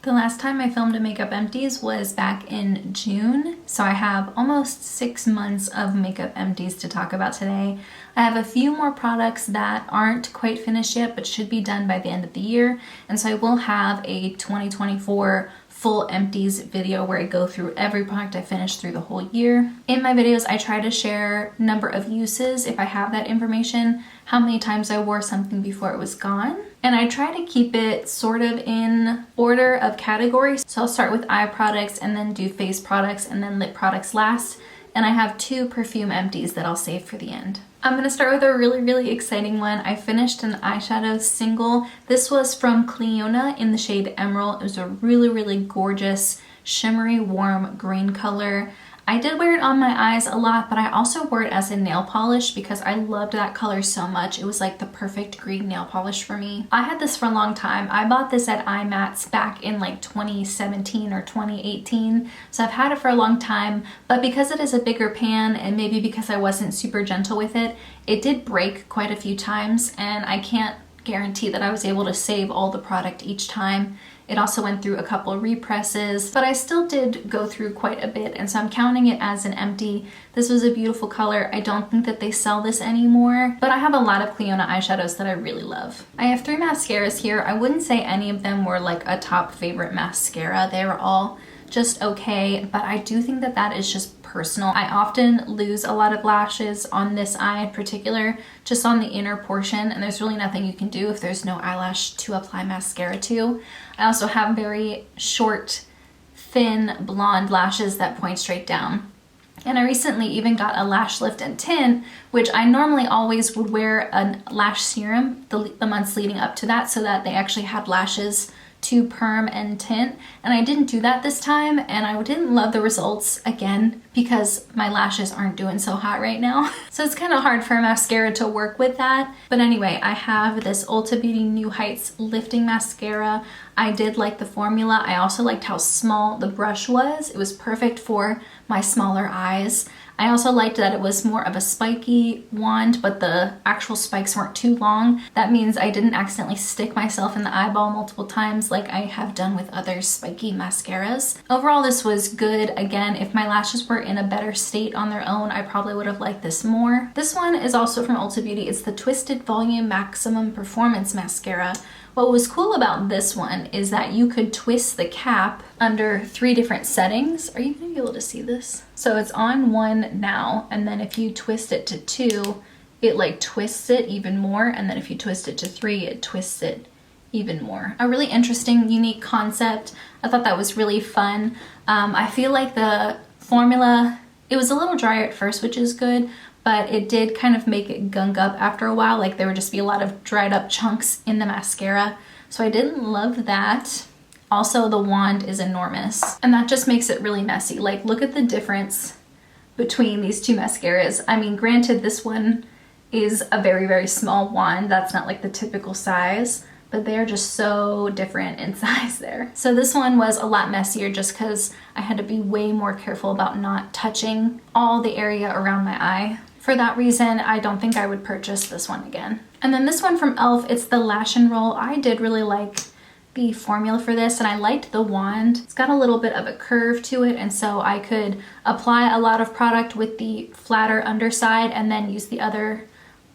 The last time I filmed a makeup empties was back in June, so I have almost 6 months of makeup empties to talk about today. I have a few more products that aren't quite finished yet but should be done by the end of the year, and so I will have a 2024 full empties video where I go through every product I finished through the whole year. In my videos, I try to share number of uses if I have that information, how many times I wore something before it was gone, and I try to keep it sort of in order of categories. So I'll start with eye products and then do face products and then lip products last. And I have 2 perfume empties that I'll save for the end. I'm gonna start with a really exciting one. I finished an eyeshadow single. This was from Clionadh in the shade Emerald. It was a really gorgeous, shimmery, warm green color. I did wear it on my eyes a lot, but I also wore it as a nail polish because I loved that color so much. It was like the perfect green nail polish for me. I had this for a long time. I bought this at iMats back in like 2017 or 2018. So I've had it for a long time, but because it is a bigger pan and maybe because I wasn't super gentle with it, it did break quite a few times, and I can't guarantee that I was able to save all the product each time. It also went through a couple of represses, but I still did go through quite a bit, and so I'm counting it as an empty. This was a beautiful color. I don't think that they sell this anymore, but I have a lot of Clionadh eyeshadows that I really love. I have 3 mascaras here. I wouldn't say any of them were like a top favorite mascara. They were all just okay, but I do think that that is just personal. I often lose a lot of lashes on this eye in particular, just on the inner portion, and there's really nothing you can do if there's no eyelash to apply mascara to. I also have very short, thin, blonde lashes that point straight down. And I recently even got a lash lift and tint, which I normally always would wear a lash serum the months leading up to that so that they actually had lashes to perm and tint, and I didn't do that this time, and I didn't love the results again because my lashes aren't doing so hot right now. So it's kind of hard for a mascara to work with that. But anyway, I have this Ulta Beauty New Heights lifting mascara. I did like the formula. I also liked how small the brush was. It was perfect for my smaller eyes. I also liked that it was more of a spiky wand, but the actual spikes weren't too long. That means I didn't accidentally stick myself in the eyeball multiple times like I have done with other spiky mascaras. Overall, this was good. Again, if my lashes were in a better state on their own, I probably would have liked this more. This one is also from Ulta Beauty. It's the Twisted Volume Maximum Performance Mascara. What was cool about this one is that you could twist the cap under 3 different settings. Are you gonna be able to see this? So it's on 1 now, and then if you twist it to 2, it like twists it even more, and then if you twist it to 3, it twists it even more. A really interesting, unique concept. I thought that was really fun. I feel like the formula, it was a little drier at first, which is good, but it did kind of make it gunk up after a while. Like there would just be a lot of dried up chunks in the mascara. So I didn't love that. Also, the wand is enormous, and that just makes it really messy. Like look at the difference between these 2 mascaras. I mean, granted, this one is a very small wand. That's not like the typical size, but they're just so different in size there. So this one was a lot messier just because I had to be way more careful about not touching all the area around my eye. For that reason, I don't think I would purchase this one again. And then this one from e.l.f., it's the Lash and Roll. I did really like the formula for this, and I liked the wand. It's got a little bit of a curve to it, and so I could apply a lot of product with the flatter underside and then use the other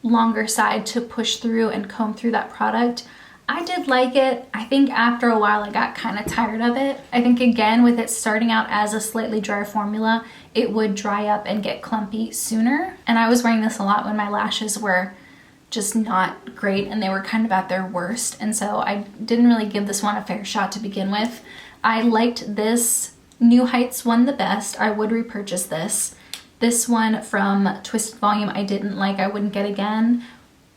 longer side to push through and comb through that product. I did like it. I think after a while I got kind of tired of it. I think again, with it starting out as a slightly drier formula, it would dry up and get clumpy sooner. And I was wearing this a lot when my lashes were just not great and they were kind of at their worst. And so I didn't really give this one a fair shot to begin with. I liked this New Heights one the best. I would repurchase this. This one from Twisted Volume I didn't like. I wouldn't get again.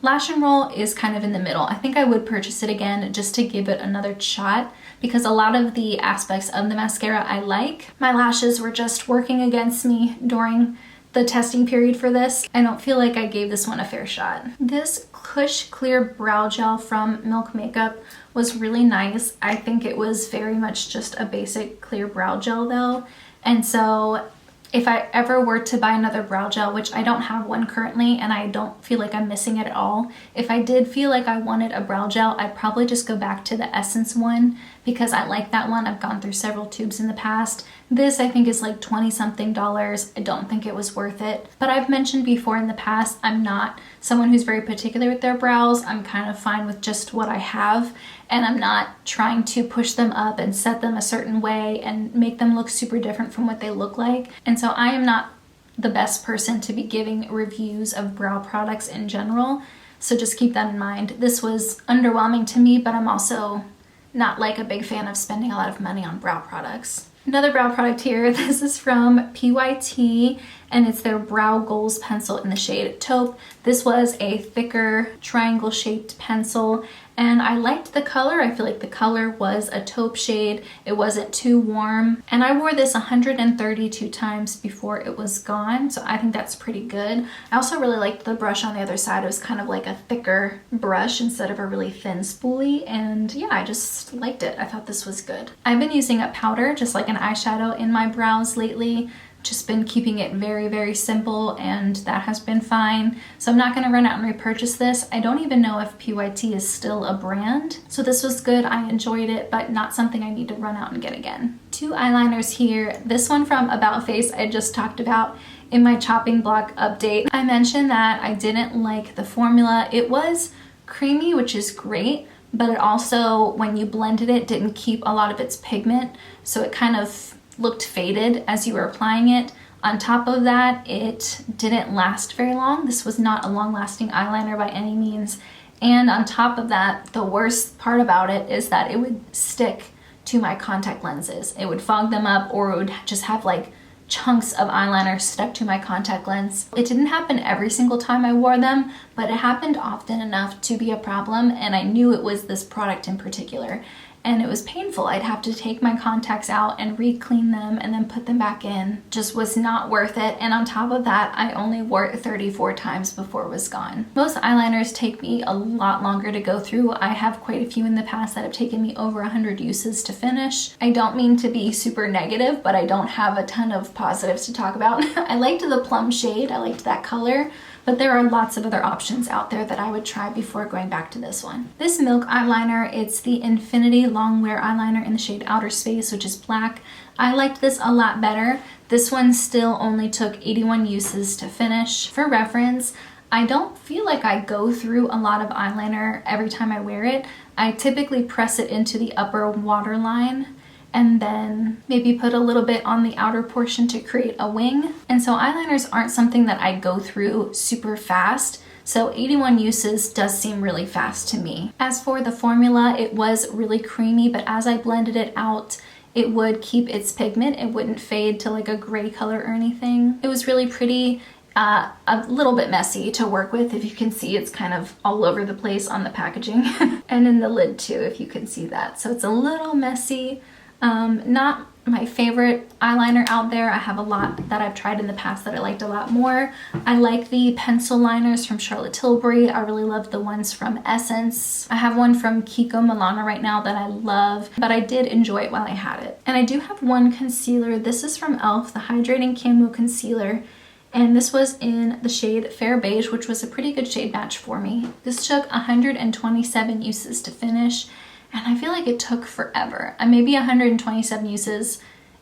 Lash and Roll is kind of in the middle. I think I would purchase it again just to give it another shot because a lot of the aspects of the mascara I like. My lashes were just working against me during the testing period for this. I don't feel like I gave this one a fair shot. This Kush Clear Brow Gel from Milk Makeup was really nice. I think it was very much just a basic clear brow gel though. And so if I ever were to buy another brow gel, which I don't have one currently and I don't feel like I'm missing it at all, if I did feel like I wanted a brow gel, I'd probably just go back to the Essence one because I like that one. I've gone through several tubes in the past. This I think is like 20 something dollars. I don't think it was worth it. But I've mentioned before in the past, I'm not someone who's very particular with their brows. I'm kind of fine with just what I have, and I'm not trying to push them up and set them a certain way and make them look super different from what they look like. And so I am not the best person to be giving reviews of brow products in general. So just keep that in mind. This was underwhelming to me, but I'm also not like a big fan of spending a lot of money on brow products. Another brow product here, this is from PYT, and it's their Brow Goals pencil in the shade Taupe. This was a thicker triangle shaped pencil, and I liked the color. I feel like the color was a taupe shade. It wasn't too warm, and I wore this 132 times before it was gone, so I think that's pretty good. I also really liked the brush on the other side. It was kind of like a thicker brush instead of a really thin spoolie, and yeah, I just liked it. I thought this was good. I've been using a powder, just like an eyeshadow, in my brows lately. Just been keeping it very, very simple, and that has been fine. So I'm not going to run out and repurchase this. I don't even know if PYT is still a brand. So this was good. I enjoyed it, but not something I need to run out and get again. 2 eyeliners here. This one from About Face I just talked about in my chopping block update. I mentioned that I didn't like the formula. It was creamy, which is great, but it also, when you blended it, didn't keep a lot of its pigment. So it kind of looked faded as you were applying it. On top of that, it didn't last very long. This was not a long-lasting eyeliner by any means. And on top of that, the worst part about it is that it would stick to my contact lenses. It would fog them up, or it would just have like chunks of eyeliner stuck to my contact lens. It didn't happen every single time I wore them, but it happened often enough to be a problem, and I knew it was this product in particular. And it was painful. I'd have to take my contacts out and re-clean them and then put them back in. Just was not worth it. And on top of that, I only wore it 34 times before it was gone. Most eyeliners take me a lot longer to go through. I have quite a few in the past that have taken me over 100 uses to finish. I don't mean to be super negative, but I don't have a ton of positives to talk about. I liked the plum shade. I liked that color. But there are lots of other options out there that I would try before going back to this one. This Milk eyeliner, it's the Infinity Long Wear eyeliner in the shade Outer Space, which is black. I liked this a lot better. This one still only took 81 uses to finish. For reference, I don't feel like I go through a lot of eyeliner every time I wear it. I typically press it into the upper waterline and then maybe put a little bit on the outer portion to create a wing. And so eyeliners aren't something that I go through super fast. So 81 uses does seem really fast to me. As for the formula, it was really creamy, but as I blended it out, it would keep its pigment. It wouldn't fade to like a gray color or anything. It was really pretty. A little bit messy to work with. If you can see, it's kind of all over the place on the packaging and in the lid too, if you can see that. So it's a little messy. Not my favorite eyeliner out there. I have a lot that I've tried in the past that I liked a lot more. I like the pencil liners from Charlotte Tilbury. I really love the ones from Essence. I have one from Kiko Milano right now that I love, but I did enjoy it while I had it. And I do have one concealer. This is from e.l.f., the Hydrating Camo Concealer. And this was in the shade Fair Beige, which was a pretty good shade match for me. This took 127 uses to finish. And I feel like it took forever. Maybe 127 uses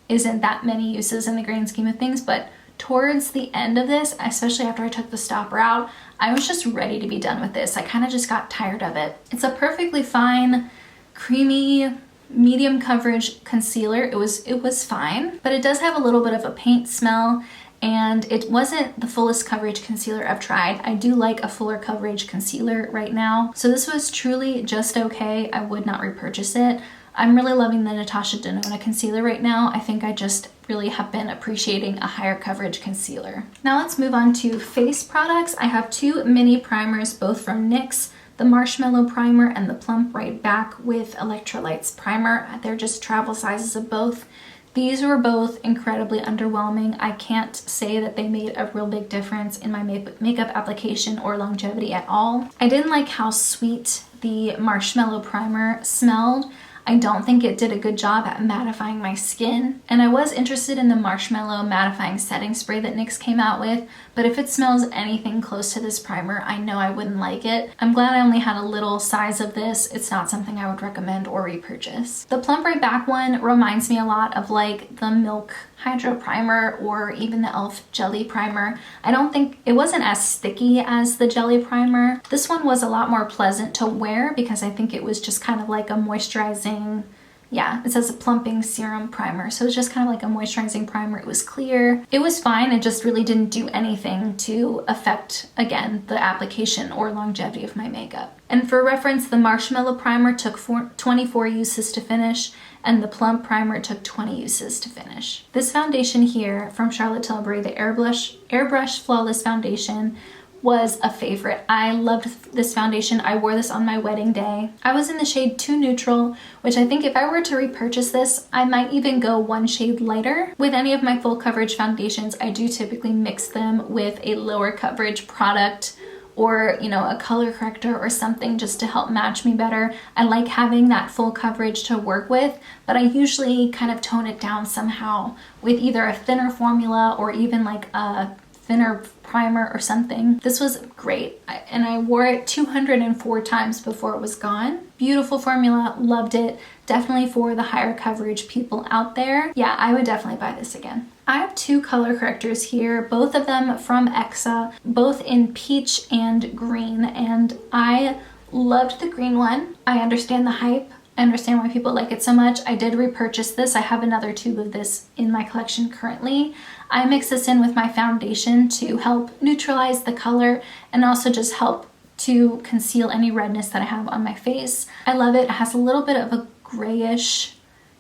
isn't that many uses in the grand scheme of things, but towards the end of this, especially after I took the stopper out, I was just ready to be done with this. I kind of just got tired of it. It's a perfectly fine, creamy, medium coverage concealer. It was fine, but it does have a little bit of a paint smell, and it wasn't the fullest coverage concealer I've tried. I do like a fuller coverage concealer right now. So this was truly just okay. I would not repurchase it. I'm really loving the Natasha Denona concealer right now. I think I just really have been appreciating a higher coverage concealer. Now let's move on to face products. I have 2 mini primers, both from NYX, the Marshmellow Primer and the Plump Right Back with Electrolytes Primer. They're just travel sizes of both. These were both incredibly underwhelming. I can't say that they made a real big difference in my makeup application or longevity at all. I didn't like how sweet the Marshmellow Primer smelled. I don't think it did a good job at mattifying my skin. And I was interested in the Marshmellow mattifying setting spray that NYX came out with, but if it smells anything close to this primer, I know I wouldn't like it. I'm glad I only had a little size of this. It's not something I would recommend or repurchase. The Plump Right Back one reminds me a lot of like the Milk Hydro Primer or even the e.l.f. Jelly Primer. I don't think it wasn't as sticky as the Jelly Primer. This one was a lot more pleasant to wear because I think it was just kind of like a moisturizing, yeah, it says a plumping serum primer. So it's just kind of like a moisturizing primer. It was clear. It was fine. It just really didn't do anything to affect, again, the application or longevity of my makeup. And for reference, the Marshmellow Primer took 24 uses to finish, and the Plump Primer took 20 uses to finish. This foundation here from Charlotte Tilbury, the Airbrush Flawless Foundation, was a favorite. I loved this foundation. I wore this on my wedding day. I was in the shade Too Neutral, which I think if I were to repurchase this, I might even go one shade lighter. With any of my full coverage foundations, I do typically mix them with a lower coverage product or, you know, a color corrector or something just to help match me better. I like having that full coverage to work with, but I usually kind of tone it down somehow with either a thinner formula or even like a thinner primer or something. This was great, and I wore it 204 times before it was gone. Beautiful formula, loved it. Definitely for the higher coverage people out there. Yeah, I would definitely buy this again. I have two color correctors here, both of them from Exa, both in peach and green, and I loved the green one. I understand the hype. I understand why people like it so much. I did repurchase this. I have another tube of this in my collection currently. I mix this in with my foundation to help neutralize the color and also just help to conceal any redness that I have on my face. I love it. It has a little bit of a grayish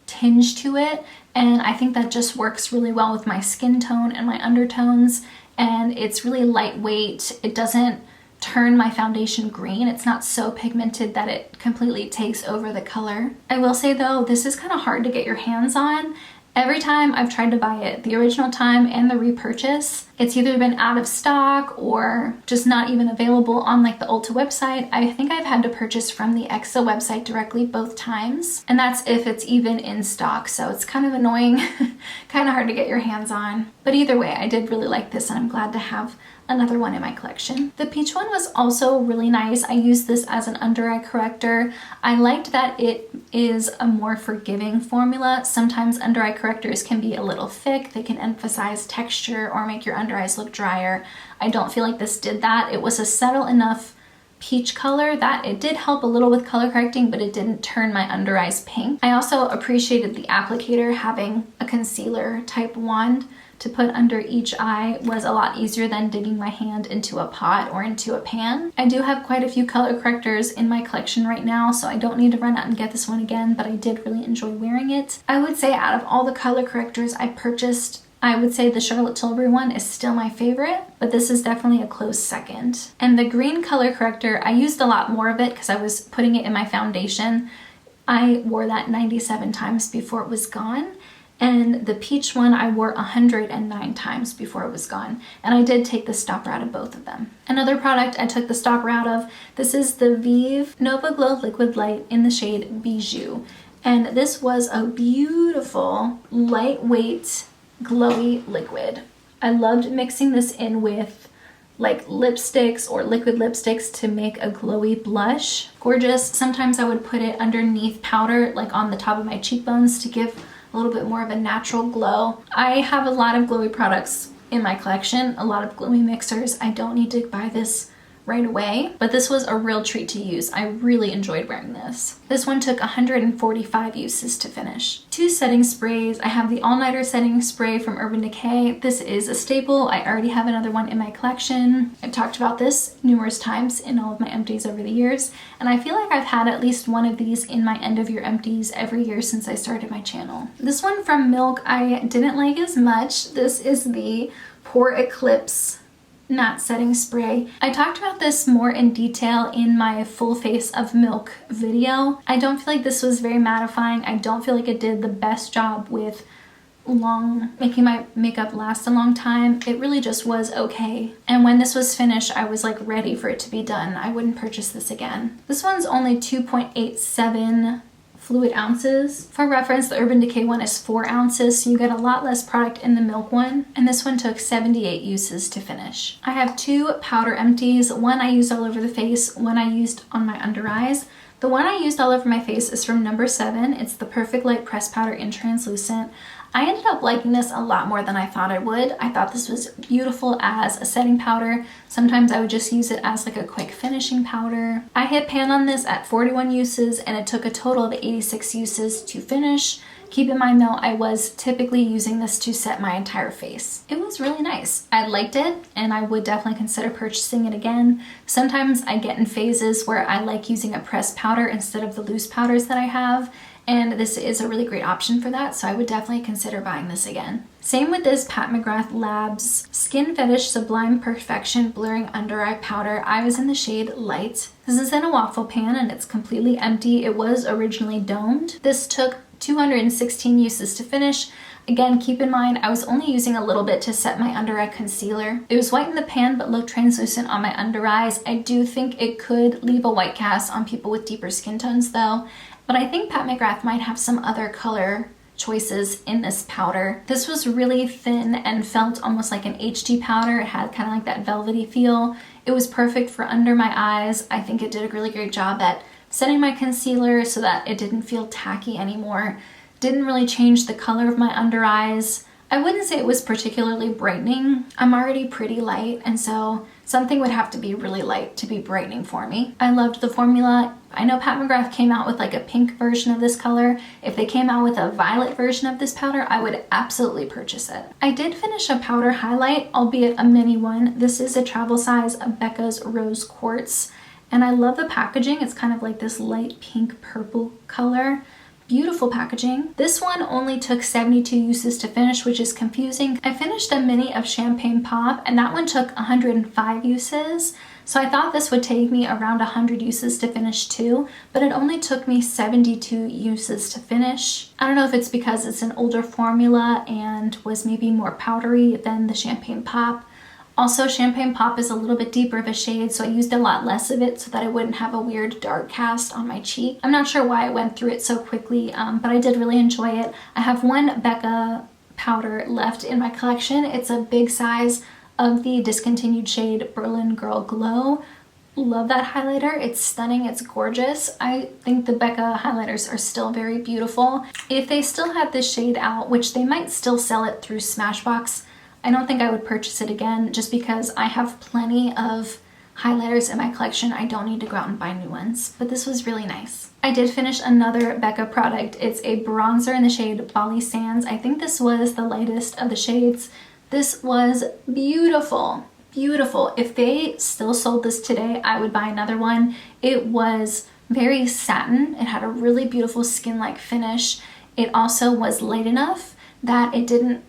tinge to it, and I think that just works really well with my skin tone and my undertones, and it's really lightweight. It doesn't turn my foundation green. It's not so pigmented that it completely takes over the color. I will say though, this is kind of hard to get your hands on. Every time I've tried to buy it, the original time and the repurchase, it's either been out of stock or just not even available on like the Ulta website. I think I've had to purchase from the Exa website directly both times, and that's if it's even in stock. So it's kind of annoying, kind of hard to get your hands on. But either way, I did really like this and I'm glad to have another one in my collection. The peach one was also really nice. I used this as an under eye corrector. I liked that it is a more forgiving formula. Sometimes under eye correctors can be a little thick. They can emphasize texture or make your under eyes look drier. I don't feel like this did that. It was a subtle enough peach color that it did help a little with color correcting, but it didn't turn my under eyes pink. I also appreciated the applicator having a concealer type wand to put under each eye. Was a lot easier than digging my hand into a pot or into a pan. I do have quite a few color correctors in my collection right now, so I don't need to run out and get this one again, but I did really enjoy wearing it. I would say out of all the color correctors I purchased, I would say the Charlotte Tilbury one is still my favorite, but this is definitely a close second. And the green color corrector, I used a lot more of it because I was putting it in my foundation. I wore that 97 times before it was gone. And the peach one I wore 109 times before it was gone. And I did take the stopper out of both of them. Another product I took the stopper out of, this is the Vive Nova Glow Liquid Light in the shade Beige. And this was a beautiful, lightweight, glowy liquid. I loved mixing this in with like lipsticks or liquid lipsticks to make a glowy blush. Gorgeous. Sometimes I would put it underneath powder, like on the top of my cheekbones to give a little bit more of a natural glow. I have a lot of glowy products in my collection, a lot of glowy mixers. I don't need to buy this right away, but this was a real treat to use. I really enjoyed wearing this. This one took 145 uses to finish. Two setting sprays. I have the All Nighter setting spray from Urban Decay. This is a staple. I already have another one in my collection. I've talked about this numerous times in all of my empties over the years, and I feel like I've had at least one of these in my end of year empties every year since I started my channel. This one from Milk I didn't like as much. This is the Pore Eclipse matte setting spray. I talked about this more in detail in my full face of Milk video. I don't feel like this was very mattifying. I don't feel like it did the best job with making my makeup last a long time. It really just was okay. And when this was finished, I was like ready for it to be done. I wouldn't purchase this again. This one's only 2.87 fluid ounces. For reference, the Urban Decay one is 4 ounces, so you get a lot less product in the milk one. And this one took 78 uses to finish. I have 2 powder empties. One I used all over the face, one I used on my under eyes. The one I used all over my face is from number 7. It's the Perfect Light Pressed Powder in Translucent. I ended up liking this a lot more than I thought I would. I thought this was beautiful as a setting powder. Sometimes I would just use it as like a quick finishing powder. I hit pan on this at 41 uses and it took a total of 86 uses to finish. Keep in mind though, I was typically using this to set my entire face. It was really nice. I liked it and I would definitely consider purchasing it again. Sometimes I get in phases where I like using a pressed powder instead of the loose powders that I have. And this is a really great option for that, so I would definitely consider buying this again. Same with this Pat McGrath Labs Skin Fetish Sublime Perfection Blurring Under Eye Powder. I was in the shade Light. This is in a waffle pan and it's completely empty. It was originally domed. This took 216 uses to finish. Again, keep in mind, I was only using a little bit to set my under eye concealer. It was white in the pan, but looked translucent on my under eyes. I do think it could leave a white cast on people with deeper skin tones though. But I think Pat McGrath might have some other color choices in this powder. This was really thin and felt almost like an HD powder. It had kind of like that velvety feel. It was perfect for under my eyes. I think it did a really great job at setting my concealer so that it didn't feel tacky anymore. Didn't really change the color of my under eyes. I wouldn't say it was particularly brightening. I'm already pretty light, and so something would have to be really light to be brightening for me. I loved the formula. I know Pat McGrath came out with like a pink version of this color. If they came out with a violet version of this powder, I would absolutely purchase it. I did finish a powder highlight, albeit a mini one. This is a travel size of Becca's Rose Quartz, and I love the packaging. It's kind of like this light pink purple color. Beautiful packaging. This one only took 72 uses to finish, which is confusing. I finished a mini of Champagne Pop and that one took 105 uses. So I thought this would take me around 100 uses to finish too, but it only took me 72 uses to finish. I don't know if it's because it's an older formula and was maybe more powdery than the Champagne Pop. Also, Champagne Pop is a little bit deeper of a shade, so I used a lot less of it so that I wouldn't have a weird dark cast on my cheek. I'm not sure why I went through it so quickly, but I did really enjoy it. I have one Becca powder left in my collection. It's a big size of the discontinued shade Berlin Girl Glow. Love that highlighter. It's stunning. It's gorgeous. I think the Becca highlighters are still very beautiful. If they still had this shade out, which they might still sell it through Smashbox, I don't think I would purchase it again just because I have plenty of highlighters in my collection. I don't need to go out and buy new ones, but this was really nice. I did finish another Becca product. It's a bronzer in the shade Bali Sands. I think this was the lightest of the shades. This was beautiful, beautiful. If they still sold this today, I would buy another one. It was very satin. It had a really beautiful skin-like finish. It also was light enough that it didn't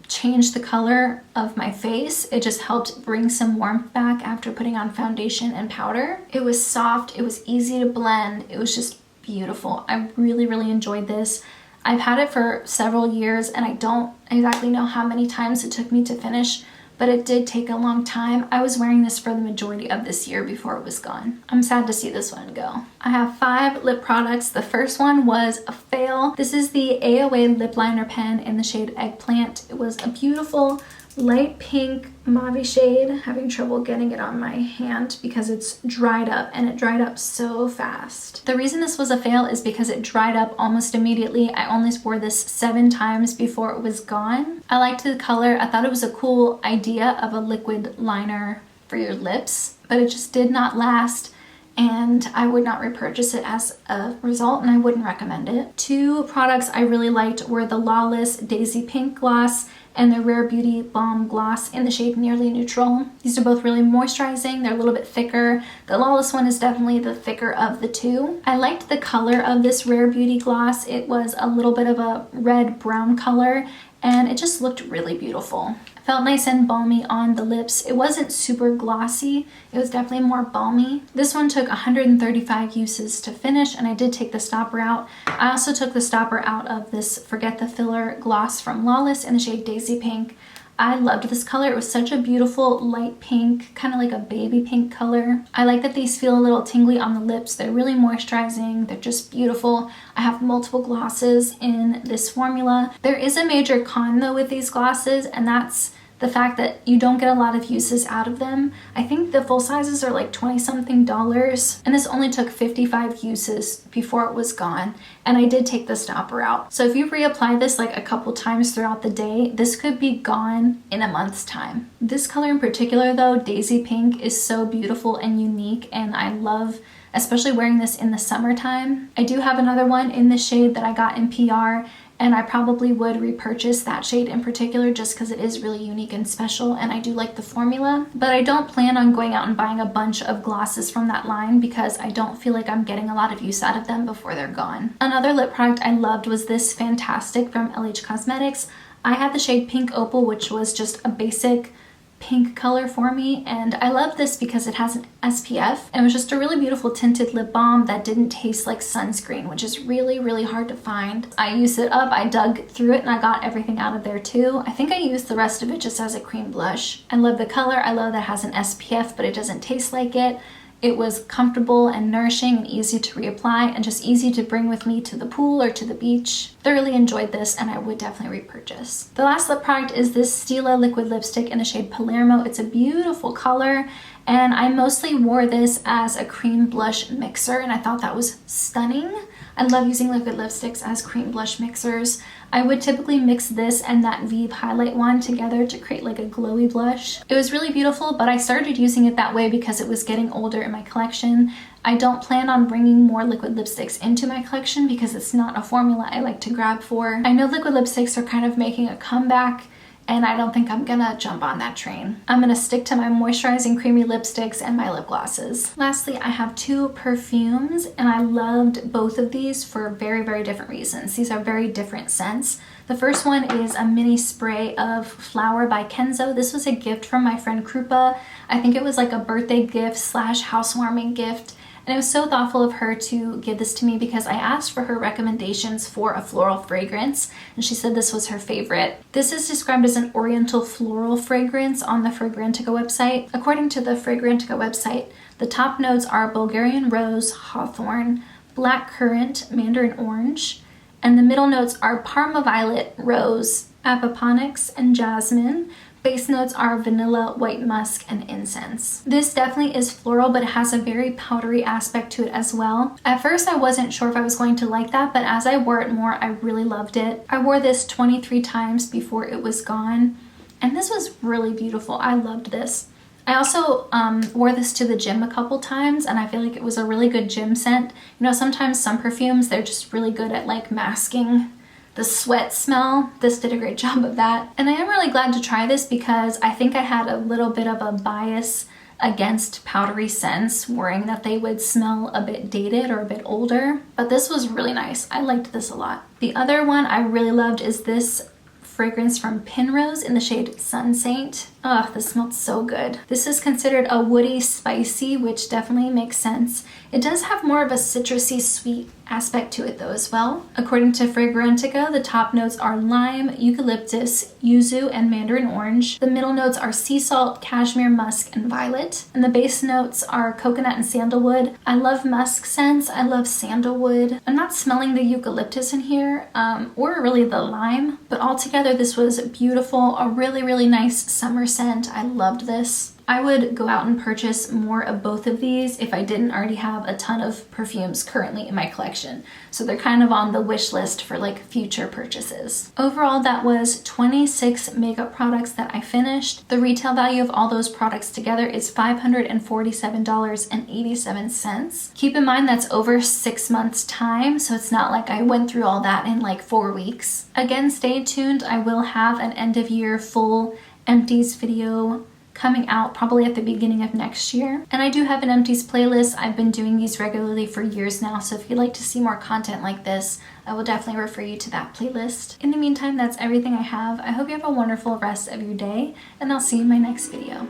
change the color of my face. It just helped bring some warmth back after putting on foundation and powder. It was soft, it was easy to blend, it was just beautiful. I really, really enjoyed this. I've had it for several years and I don't exactly know how many times it took me to finish, but it did take a long time. I was wearing this for the majority of this year before it was gone. I'm sad to see this one go. I have 5 lip products. The first one was a fail. This is the AOA lip liner pen in the shade Eggplant. It was a beautiful light pink mauve shade. Having trouble getting it on my hand because it's dried up, and it dried up so fast. The reason this was a fail is because it dried up almost immediately. I only wore this 7 times before it was gone. I liked the color. I thought it was a cool idea of a liquid liner for your lips, but it just did not last, and I would not repurchase it as a result, and I wouldn't recommend it. 2 products I really liked were the Lawless Daisy Pink Gloss and the Rare Beauty Balm Gloss in the shade Nearly Neutral. These are both really moisturizing. They're a little bit thicker. The Lawless one is definitely the thicker of the 2. I liked the color of this Rare Beauty gloss. It was a little bit of a red-brown color, and it just looked really beautiful. It felt nice and balmy on the lips. It wasn't super glossy. It was definitely more balmy. This one took 135 uses to finish, and I did take the stopper out. I also took the stopper out of this Forget the Filler gloss from Lawless in the shade Daisy Pink. I loved this color. It was such a beautiful light pink, kind of like a baby pink color. I like that these feel a little tingly on the lips. They're really moisturizing. They're just beautiful. I have multiple glosses in this formula. There is a major con though with these glosses, and that's the fact that you don't get a lot of uses out of them. I think the full sizes are like 20 something dollars, and this only took 55 uses before it was gone, and I did take the stopper out. So if you reapply this like a couple times throughout the day, this could be gone in a month's time. This color in particular though, Daisy Pink, is so beautiful and unique, and I love especially wearing this in the summertime. I do have another one in the shade that I got in PR, and I probably would repurchase that shade in particular just because it is really unique and special, and I do like the formula. But I don't plan on going out and buying a bunch of glosses from that line because I don't feel like I'm getting a lot of use out of them before they're gone. Another lip product I loved was this Fantastick from LH Cosmetics. I had the shade Pink Opal, which was just a basic pink color for me, and I love this because it has an SPF and it was just a really beautiful tinted lip balm that didn't taste like sunscreen, which is really hard to find. I used it up, I dug through it, and I got everything out of there too. I think I used the rest of it just as a cream blush. I love the color. I love that it has an SPF, but it doesn't taste like it. It was comfortable and nourishing and easy to reapply and just easy to bring with me to the pool or to the beach. Thoroughly enjoyed this, and I would definitely repurchase. The last lip product is this Stila liquid lipstick in the shade Palermo. It's a beautiful color, and I mostly wore this as a cream blush mixer, and I thought that was stunning. I love using liquid lipsticks as cream blush mixers. I would typically mix this and that Vive highlight wand together to create like a glowy blush. It was really beautiful, but I started using it that way because it was getting older in my collection. I don't plan on bringing more liquid lipsticks into my collection because it's not a formula I like to grab for. I know liquid lipsticks are kind of making a comeback, and I don't think I'm gonna jump on that train. I'm gonna stick to my moisturizing creamy lipsticks and my lip glosses. Lastly, I have two perfumes, and I loved both of these for very different reasons. These are very different scents. The first one is a mini spray of Flower by Kenzo. This was a gift from my friend Krupa. I think it was like a birthday gift slash housewarming gift. And it was so thoughtful of her to give this to me because I asked for her recommendations for a floral fragrance, and she said this was her favorite. This is described as an oriental floral fragrance on the Fragrantica website. According to the Fragrantica website, the top notes are Bulgarian rose, hawthorn, black currant, mandarin orange, and the middle notes are Parma violet, rose, apoponyx, and jasmine. Base notes are vanilla, white musk, and incense. This definitely is floral, but it has a very powdery aspect to it as well. At first, I wasn't sure if I was going to like that, but as I wore it more, I really loved it. I wore this 23 times before it was gone, and this was really beautiful. I loved this. I also wore this to the gym a couple times, and I feel like it was a really good gym scent. You know, sometimes some perfumes, they're just really good at like masking the sweat smell. This did a great job of that. And I am really glad to try this because I think I had a little bit of a bias against powdery scents, worrying that they would smell a bit dated or a bit older. But this was really nice. I liked this a lot. The other one I really loved is this fragrance from Penrose in the shade Sun Saint. Oh, this smelled so good. This is considered a woody spicy, which definitely makes sense. It does have more of a citrusy sweet aspect to it though as well. According to Fragrantica, the top notes are lime, eucalyptus, yuzu, and mandarin orange. The middle notes are sea salt, cashmere, musk, and violet. And the base notes are coconut and sandalwood. I love musk scents. I love sandalwood. I'm not smelling the eucalyptus in here, or really the lime, but altogether this was beautiful. A really nice summer scent. I loved this. I would go out and purchase more of both of these if I didn't already have a ton of perfumes currently in my collection. So they're kind of on the wish list for like future purchases. Overall, that was 26 makeup products that I finished. The retail value of all those products together is $547.87. Keep in mind that's over 6 months time, so it's not like I went through all that in like 4 weeks. Again, stay tuned. I will have an end of year full Empties video coming out probably at the beginning of next year. And I do have an Empties playlist. I've been doing these regularly for years now, so if you'd like to see more content like this, I will definitely refer you to that playlist. In the meantime, that's everything I have. I hope you have a wonderful rest of your day, and I'll see you in my next video.